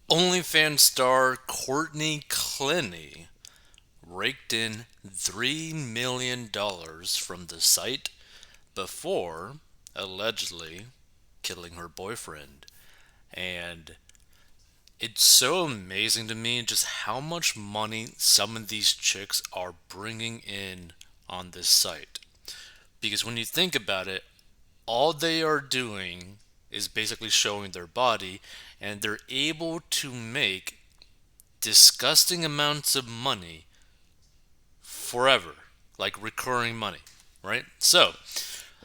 Onlyfans star Courtney Clenney raked in $3 million from the site before allegedly killing her boyfriend. And it's so amazing to me just how much money some of these chicks are bringing in on this site. Because when you think about it, all they are doing is basically showing their body, and they're able to make disgusting amounts of money forever, like recurring money, right? So,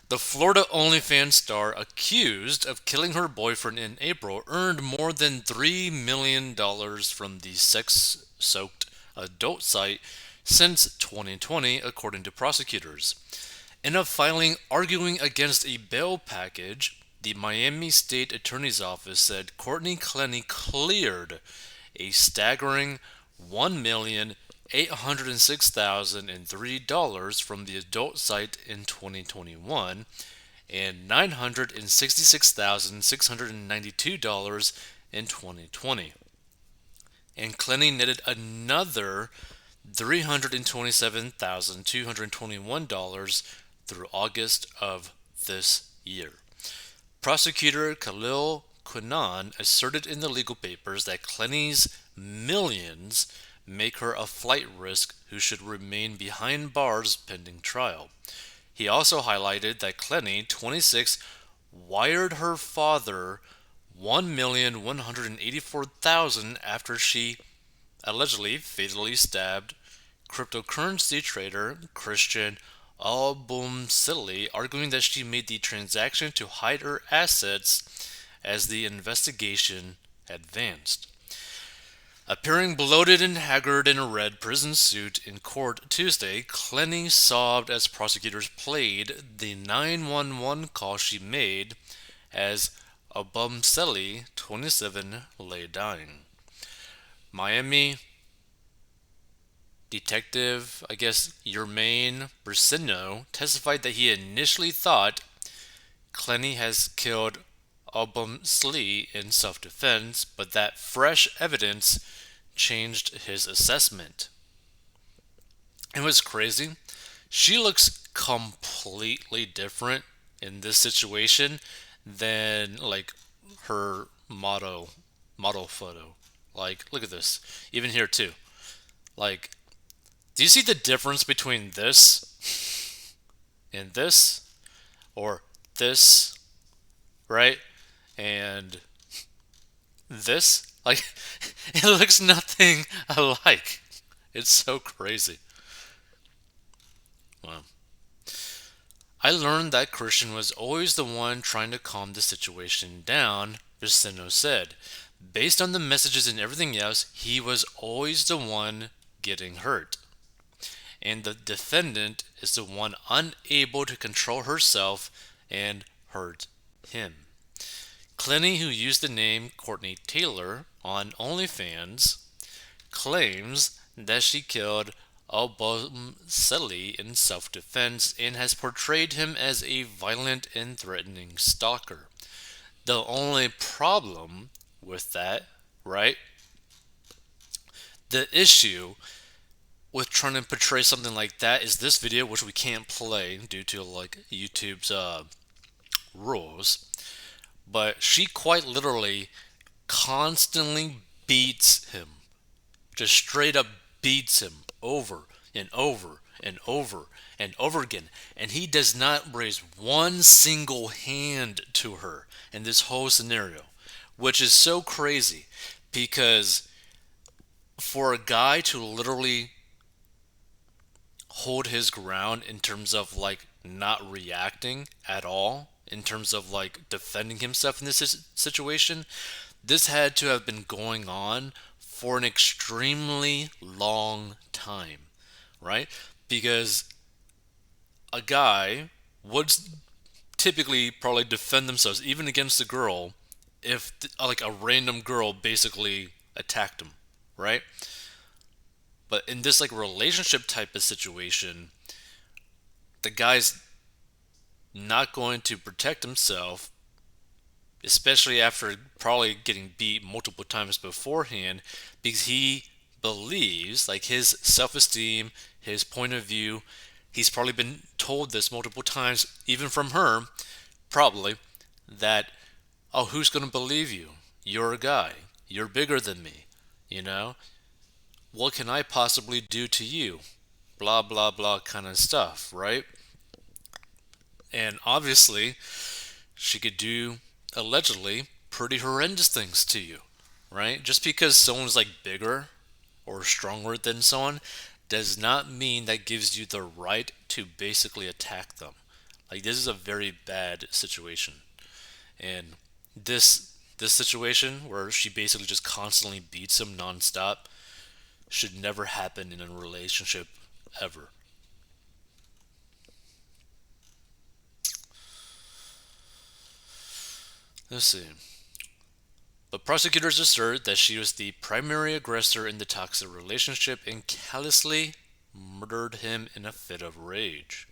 the Florida OnlyFans star accused of killing her boyfriend in April earned more than $3 million from the sex soaked adult site since 2020, according to prosecutors. In a filing arguing against a bail package, the Miami State Attorney's Office said Courtney Clenney cleared a staggering $1,806,003 from the adult site in 2021 and $966,692 in 2020. And Clenney netted another $327,221 through August of this year. Prosecutor Khalil Quinnan asserted in the legal papers that Clenney's millions make her a flight risk who should remain behind bars pending trial. He also highlighted that Clenney, 26, wired her father $1,184,000 after she allegedly fatally stabbed cryptocurrency trader Christian Albumsili, arguing that she made the transaction to hide her assets as the investigation advanced. Appearing bloated and haggard in a red prison suit in court Tuesday, Clenney sobbed as prosecutors played the 911 call she made as Abumseli, 27, lay dying. Miami Detective, Yermain Brissino, testified that he initially thought Clenney has killed Albumsli in self-defense, but that fresh evidence changed his assessment. It was crazy. She looks completely different in this situation than like her model photo. Like, look at this. Even here too. Like, do you see the difference between this and this? Or this, right? And this? Like, it looks nothing alike. It's so crazy. Wow. I learned that Christian was always the one trying to calm the situation down, Vicino said. Based on the messages and everything else, he was always the one getting hurt. And the defendant is the one unable to control herself and hurt him. Clenney, who used the name Courtney Taylor on OnlyFans, claims that she killed Albumseli in self-defense and has portrayed him as a violent and threatening stalker. The only problem with that, right? The issue with trying to portray something like that is this video, which we can't play due to like YouTube's rules. But she quite literally constantly beats him, just straight up beats him over and over and over and over again. And he does not raise one single hand to her in this whole scenario, which is so crazy because for a guy to literally hold his ground in terms of like not reacting at all, in terms of like defending himself in this situation, this had to have been going on for an extremely long time, right? Because a guy would typically probably defend themselves even against a girl if like a random girl basically attacked him, right? But in this like relationship type of situation, the guy's not going to protect himself. especially after probably getting beat multiple times beforehand, because he believes, like his self esteem, his point of view, he's probably been told this multiple times, even from her, probably, that, oh, who's going to believe you? You're a guy. You're bigger than me. You know? What can I possibly do to you? Blah, blah, blah kind of stuff, right? And obviously, she could do, allegedly, pretty horrendous things to you, right? Just because someone's like bigger or stronger than someone does not mean that gives you the right to basically attack them. Like, this is a very bad situation. And this situation where she basically just constantly beats him nonstop should never happen in a relationship ever. Let's see. But prosecutors assert that she was the primary aggressor in the toxic relationship and callously murdered him in a fit of rage.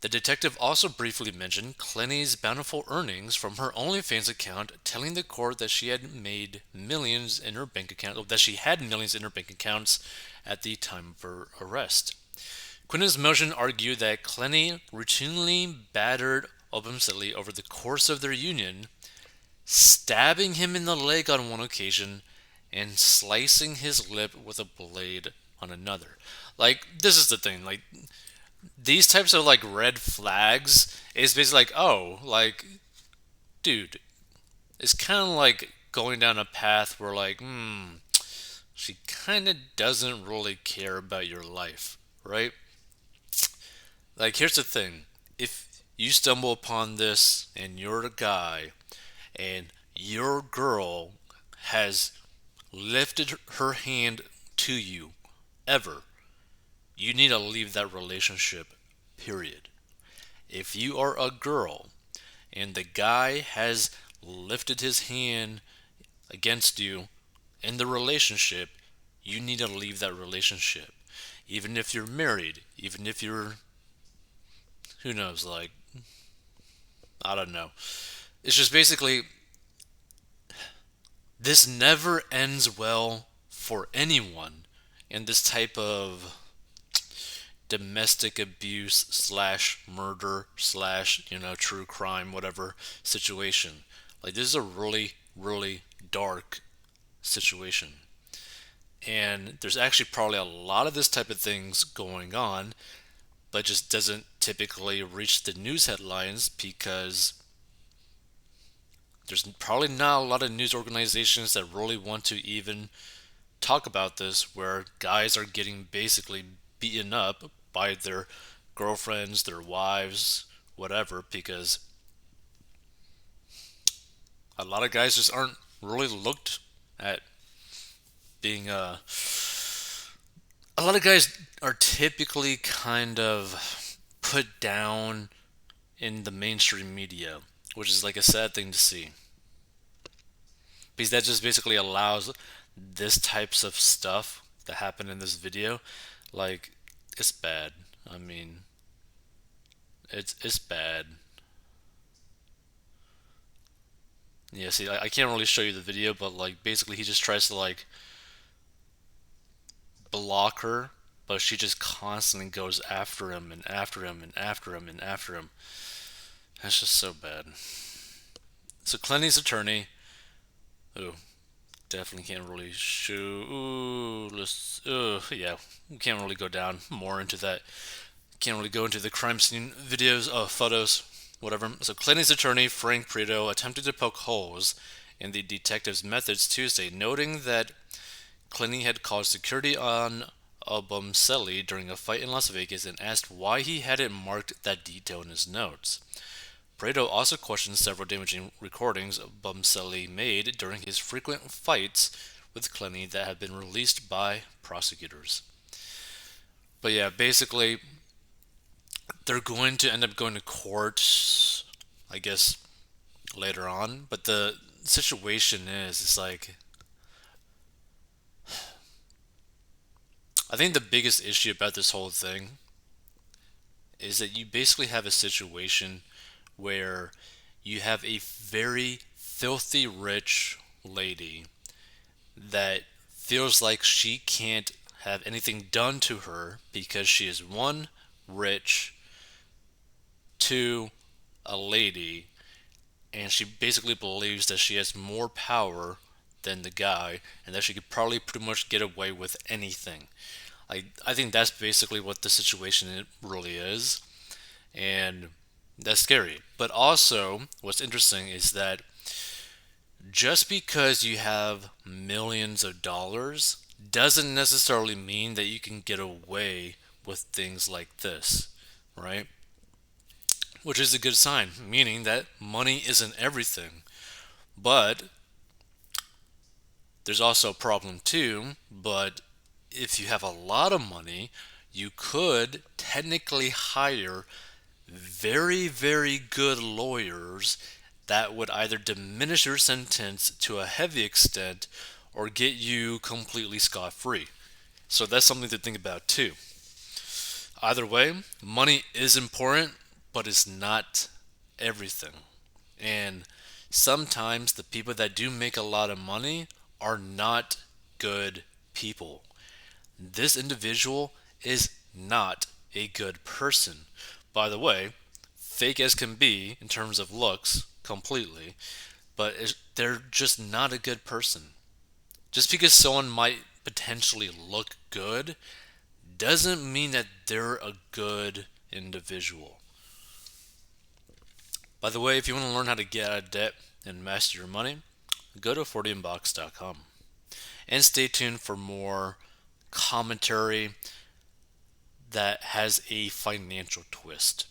The detective also briefly mentioned Clenney's bountiful earnings from her OnlyFans account, telling the court that she had made millions in her bank account, that she had millions in her bank accounts at the time of her arrest. Quinn's motion argued that Clenney routinely battered Obamseli over the course of their union, stabbing him in the leg on one occasion and slicing his lip with a blade on another. Like, this is the thing. Like, these types of like red flags is basically like, oh, like, dude, it's kind of like going down a path where like, she kind of doesn't really care about your life, right? Like, here's the thing: if you stumble upon this and you're a guy and your girl has lifted her hand to you ever, you need to leave that relationship, period. If you are a girl and the guy has lifted his hand against you in the relationship, you need to leave that relationship. Even if you're married, even if you're, who knows, like, I don't know. It's just basically, this never ends well for anyone in this type of domestic abuse slash murder slash, true crime, whatever situation. Like, this is a really, really dark situation. And there's actually probably a lot of this type of things going on, but just doesn't typically reach the news headlines because there's probably not a lot of news organizations that really want to even talk about this, where guys are getting basically beaten up by their girlfriends, their wives, whatever, because a lot of guys just aren't really looked at being a lot of guys are typically kind of put down in the mainstream media, which is like a sad thing to see, because that just basically allows this types of stuff that happen in this video. Like, it's bad. I mean, it's bad. Yeah, see, I can't really show you the video, but like basically he just tries to like block her, but she just constantly goes after him and after him and after him and after him. That's just so bad. So Clenney's attorney, ooh, definitely can't really show. Ooh, let's. Yeah, we can't really go down more into that. Can't really go into the crime scene videos, photos, whatever. So Clenney's attorney, Frank Prieto, attempted to poke holes in the detective's methods Tuesday, noting that Clenney had called security on Obamseli during a fight in Las Vegas and asked why he hadn't marked that detail in his notes. Prado also questioned several damaging recordings Bumseli made during his frequent fights with Clenney that had been released by prosecutors. But yeah, basically, they're going to end up going to court, I guess, later on. But the situation is, it's like, I think the biggest issue about this whole thing is that you basically have a situation where you have a very filthy rich lady that feels like she can't have anything done to her because she is one, rich, two, a lady, and she basically believes that she has more power than the guy and that she could probably pretty much get away with anything. I think that's basically what the situation it really is, and that's scary. But also, what's interesting is that just because you have millions of dollars doesn't necessarily mean that you can get away with things like this, right? Which is a good sign, meaning that money isn't everything. But there's also a problem too. But if you have a lot of money, you could technically hire very, very good lawyers that would either diminish your sentence to a heavy extent or get you completely scot free. So that's something to think about too. Either way, money is important, but it's not everything. And sometimes the people that do make a lot of money are not good people. This individual is not a good person. By the way, fake as can be in terms of looks, completely, but they're just not a good person. Just because someone might potentially look good doesn't mean that they're a good individual. By the way, if you want to learn how to get out of debt and master your money, go to 40inbox.com. And stay tuned for more commentary that has a financial twist.